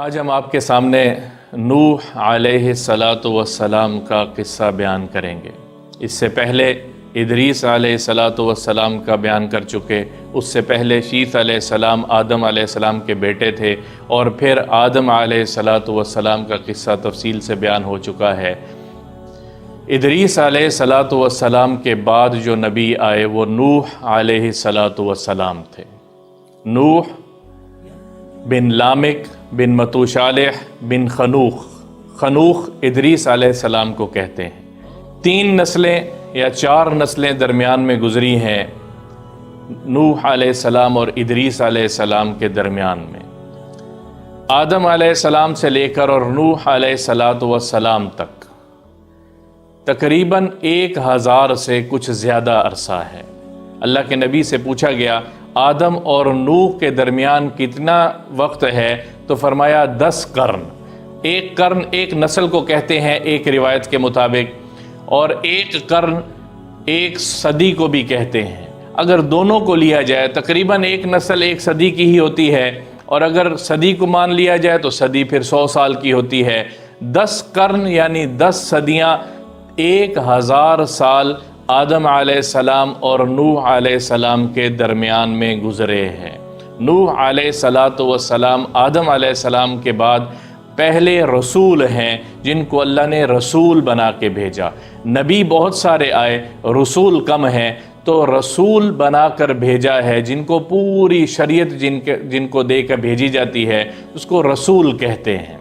آج ہم آپ کے سامنے نوح علیہ الصلاۃ والسلام کا قصہ بیان کریں گے۔ اس سے پہلے ادریس علیہ الصلاۃ والسلام کا بیان کر چکے، اس سے پہلے شیث علیہ السلام آدم علیہ السلام کے بیٹے تھے، اور پھر آدم علیہ الصلاۃ والسلام کا قصہ تفصیل سے بیان ہو چکا ہے۔ ادریس علیہ الصلاۃ والسلام کے بعد جو نبی آئے وہ نوح علیہ الصلاۃ والسلام تھے۔ نوح بن لامک بن متوشالح بن خنوخ ادریس علیہ السلام کو کہتے ہیں۔ 3 نسلیں یا 4 نسلیں درمیان میں گزری ہیں نوح علیہ السلام اور ادریس علیہ السلام کے درمیان میں۔ آدم علیہ السلام سے لے کر اور نوح علیہ الصلاۃ والسلام تک تقریباً 1000 سے کچھ زیادہ عرصہ ہے۔ اللہ کے نبی سے پوچھا گیا آدم اور نوح کے درمیان کتنا وقت ہے، تو فرمایا 10 قرن۔ ایک قرن ایک نسل کو کہتے ہیں ایک روایت کے مطابق، اور ایک قرن ایک صدی کو بھی کہتے ہیں۔ اگر دونوں کو لیا جائے تقریباً ایک نسل ایک صدی کی ہی ہوتی ہے، اور اگر صدی کو مان لیا جائے تو صدی پھر 100 سال کی ہوتی ہے۔ 10 قرن یعنی 10 صدیاں 1000 سال آدم علیہ السلام اور نوح علیہ السلام کے درمیان میں گزرے ہیں۔ نوح علیہ الصلاۃ والسلام آدم علیہ السلام کے بعد پہلے رسول ہیں جن کو اللہ نے رسول بنا کے بھیجا۔ نبی بہت سارے آئے، رسول کم ہیں، تو رسول بنا کر بھیجا ہے جن کو پوری شریعت جن کو دے کر بھیجی جاتی ہے اس کو رسول کہتے ہیں۔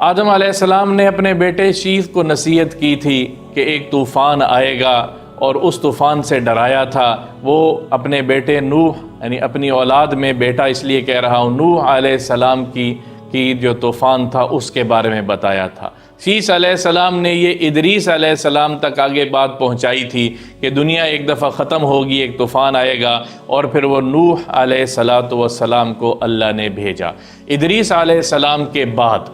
آدم علیہ السلام نے اپنے بیٹے شیث کو نصیحت کی تھی کہ ایک طوفان آئے گا، اور اس طوفان سے ڈرایا تھا۔ وہ اپنے بیٹے نوح یعنی اپنی اولاد میں بیٹا اس لیے کہہ رہا ہوں، نوح علیہ السلام کی جو طوفان تھا اس کے بارے میں بتایا تھا۔ شیث علیہ السلام نے یہ ادریس علیہ السلام تک آگے بات پہنچائی تھی کہ دنیا ایک دفعہ ختم ہوگی، ایک طوفان آئے گا، اور پھر وہ نوح علیہ الصلاۃ والسلام کو اللہ نے بھیجا۔ ادریس علیہ السلام کے بعد،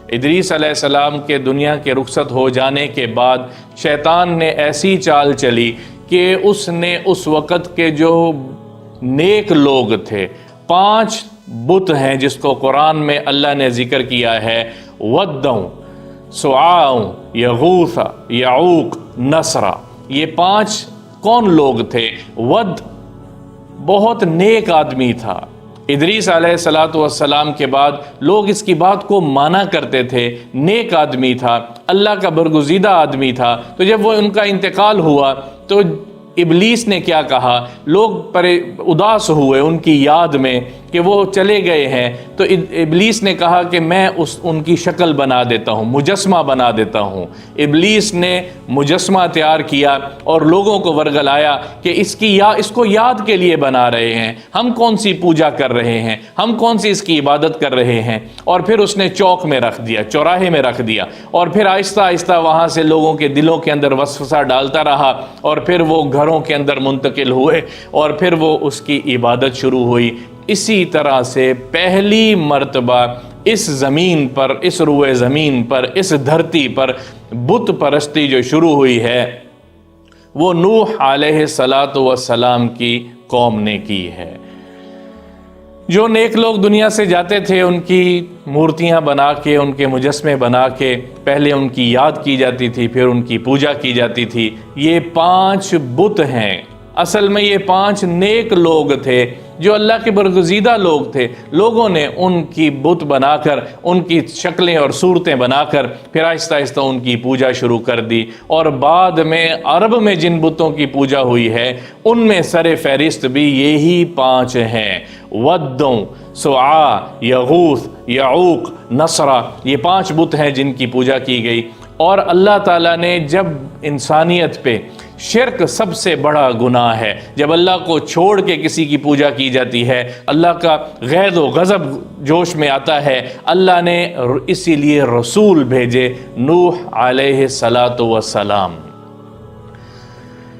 ادریس علیہ السلام کے دنیا کے رخصت ہو جانے کے بعد شیطان نے ایسی چال چلی کہ اس نے اس وقت کے جو نیک لوگ تھے، 5 بت ہیں جس کو قرآن میں اللہ نے ذکر کیا ہے، ودّ، سواع، یغوث، یعوق، نصر۔ یہ 5 کون لوگ تھے؟ ود بہت نیک آدمی تھا۔ ادریس علیہ الصلاۃ والسلام کے بعد لوگ اس کی بات کو مانا کرتے تھے، نیک آدمی تھا، اللہ کا برگزیدہ آدمی تھا۔ تو جب وہ ان کا انتقال ہوا تو ابلیس نے کیا کہا، لوگ اداس ہوئے ان کی یاد میں کہ وہ چلے گئے ہیں، تو ابلیس نے کہا کہ میں ان کی شکل بنا دیتا ہوں، مجسمہ بنا دیتا ہوں۔ ابلیس نے مجسمہ تیار کیا اور لوگوں کو ورگلایا کہ اس کو یاد کے لیے بنا رہے ہیں، ہم کون سی پوجا کر رہے ہیں، ہم کون سی اس کی عبادت کر رہے ہیں۔ اور پھر اس نے چوک میں رکھ دیا، چوراہے میں رکھ دیا، اور پھر آہستہ آہستہ وہاں سے لوگوں کے دلوں کے اندر وسوسہ ڈالتا رہا، اور پھر وہ گھروں کے اندر منتقل ہوئے، اور پھر وہ اس کی عبادت شروع ہوئی۔ اسی طرح سے پہلی مرتبہ اس زمین پر، اس روئے زمین پر، اس دھرتی پر بت پرستی جو شروع ہوئی ہے وہ نوح علیہ الصلاۃ والسلام کی قوم نے کی ہے۔ جو نیک لوگ دنیا سے جاتے تھے ان کی مورتیاں بنا کے، ان کے مجسمے بنا کے پہلے ان کی یاد کی جاتی تھی، پھر ان کی پوجا کی جاتی تھی۔ یہ 5 بت ہیں، اصل میں یہ 5 نیک لوگ تھے جو اللہ کے برگزیدہ لوگ تھے۔ لوگوں نے ان کی بت بنا کر، ان کی شکلیں اور صورتیں بنا کر پھر آہستہ آہستہ ان کی پوجا شروع کر دی، اور بعد میں عرب میں جن بتوں کی پوجا ہوئی ہے ان میں سر فہرست بھی یہی 5 ہیں، ود، سواع، یغوث، یعوق، نصر۔ یہ 5 بت ہیں جن کی پوجا کی گئی۔ اور اللہ تعالیٰ نے جب انسانیت پہ شرک سب سے بڑا گناہ ہے، جب اللہ کو چھوڑ کے کسی کی پوجا کی جاتی ہے، اللہ کا غیظ و غضب جوش میں آتا ہے، اللہ نے اسی لیے رسول بھیجے، نوح علیہ الصلاۃ والسلام۔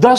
10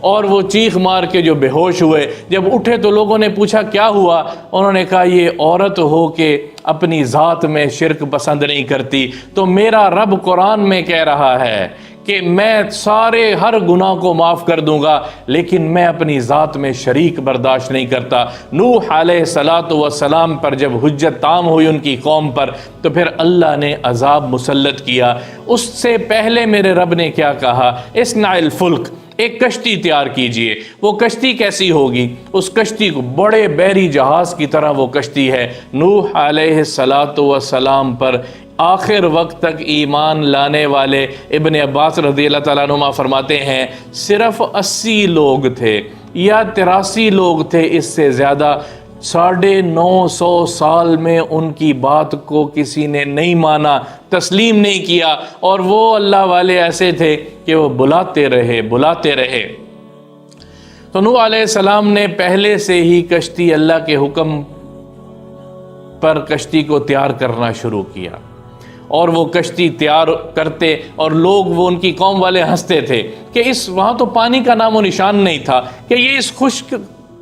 اور وہ چیخ مار کے جو بے ہوش ہوئے. جب اٹھے تو لوگوں نے پوچھا کیا ہوا؟ انہوں نے کہا یہ عورت ہو کہ اپنی ذات میں شرک پسند نہیں کرتی، تو میرا رب قرآن میں کہہ رہا ہے کہ میں سارے ہر گناہ کو معاف کر دوں گا، لیکن میں اپنی ذات میں شریک برداشت نہیں کرتا. نوح علیہ الصلاۃ والسلام پر جب حجت تام ہوئی ان کی قوم پر، تو پھر اللہ نے عذاب مسلط کیا. اس سے پہلے میرے رب نے کیا کہا؟ اصنع الفلک، ایک کشتی تیار کیجئے. وہ کشتی کیسی ہوگی؟ اس کشتی کو بڑے بحری جہاز کی طرح وہ کشتی ہے. نوح علیہ الصلاۃ والسلام پر آخر وقت تک ایمان لانے والے ابن عباس رضی اللہ تعالیٰ عنہما فرماتے ہیں صرف 80 لوگ تھے یا 83 لوگ تھے، اس سے زیادہ. 950 سال میں ان کی بات کو کسی نے نہیں مانا، تسلیم نہیں کیا، اور وہ اللہ والے ایسے تھے کہ وہ بلاتے رہے. تو نوح علیہ السلام نے پہلے سے ہی کشتی اللہ کے حکم پر کشتی کو تیار کرنا شروع کیا، اور وہ کشتی تیار کرتے اور لوگ وہ ان کی قوم والے ہنستے تھے کہ وہاں تو پانی کا نام و نشان نہیں تھا، کہ یہ اس خشک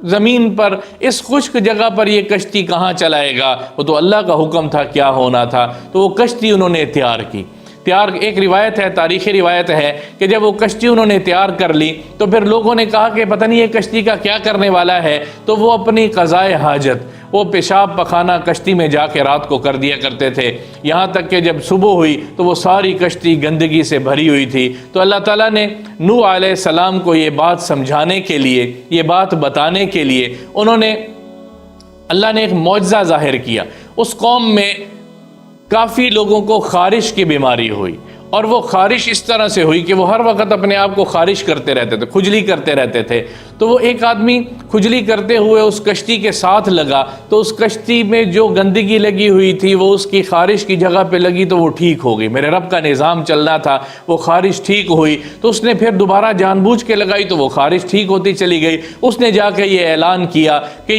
زمین پر، اس خشک جگہ پر یہ کشتی کہاں چلائے گا؟ وہ تو اللہ کا حکم تھا، کیا ہونا تھا. تو وہ کشتی انہوں نے تیار کی. ایک روایت ہے، تاریخی روایت ہے کہ جب وہ کشتی انہوں نے تیار کر لی تو پھر لوگوں نے کہا کہ پتہ نہیں یہ کشتی کا کیا کرنے والا ہے. تو وہ اپنی قضائے حاجت، وہ پیشاب پخانہ کشتی میں جا کے رات کو کر دیا کرتے تھے، یہاں تک کہ جب صبح ہوئی تو وہ ساری کشتی گندگی سے بھری ہوئی تھی. تو اللہ تعالیٰ نے نوح علیہ السلام کو یہ بات سمجھانے کے لیے، یہ بات بتانے کے لیے، اللہ نے ایک معجزہ ظاہر کیا. اس قوم میں کافی لوگوں کو خارش کی بیماری ہوئی، اور وہ خارش اس طرح سے ہوئی کہ وہ ہر وقت اپنے آپ کو خارش کرتے رہتے تھے، کھجلی کرتے رہتے تھے. تو وہ ایک آدمی کھجلی کرتے ہوئے اس کشتی کے ساتھ لگا، تو اس کشتی میں جو گندگی لگی ہوئی تھی وہ اس کی خارش کی جگہ پہ لگی تو وہ ٹھیک ہو گئی. میرے رب کا نظام چلنا تھا، وہ خارش ٹھیک ہوئی. تو اس نے پھر دوبارہ جان بوجھ کے لگائی تو وہ خارش ٹھیک ہوتی چلی گئی. اس نے جا کے یہ اعلان کیا کہ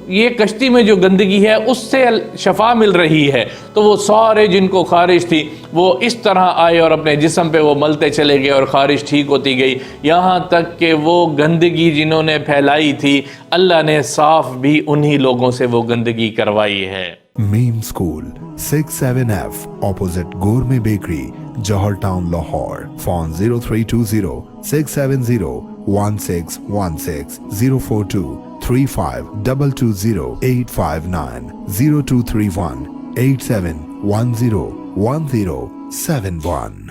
یہ کشتی میں جو گندگی ہے اس سے شفا مل رہی ہے. تو وہ سارے جن کو خارش تھی وہ اس طرح آئے اور اپنے جسم پہ وہ ملتے چلے گئے اور خارش ٹھیک ہوتی گئی، یہاں تک کہ وہ گندگی جنہوں نے پھیلائی تھی اللہ نے صاف بھی انہی لوگوں سے وہ گندگی کروائی ہے. میم school 67F opposite Gourmet Bakery, Johar Town, Lahore. Phone 0320 670 1616 042 3522 859 0231 8710 1071.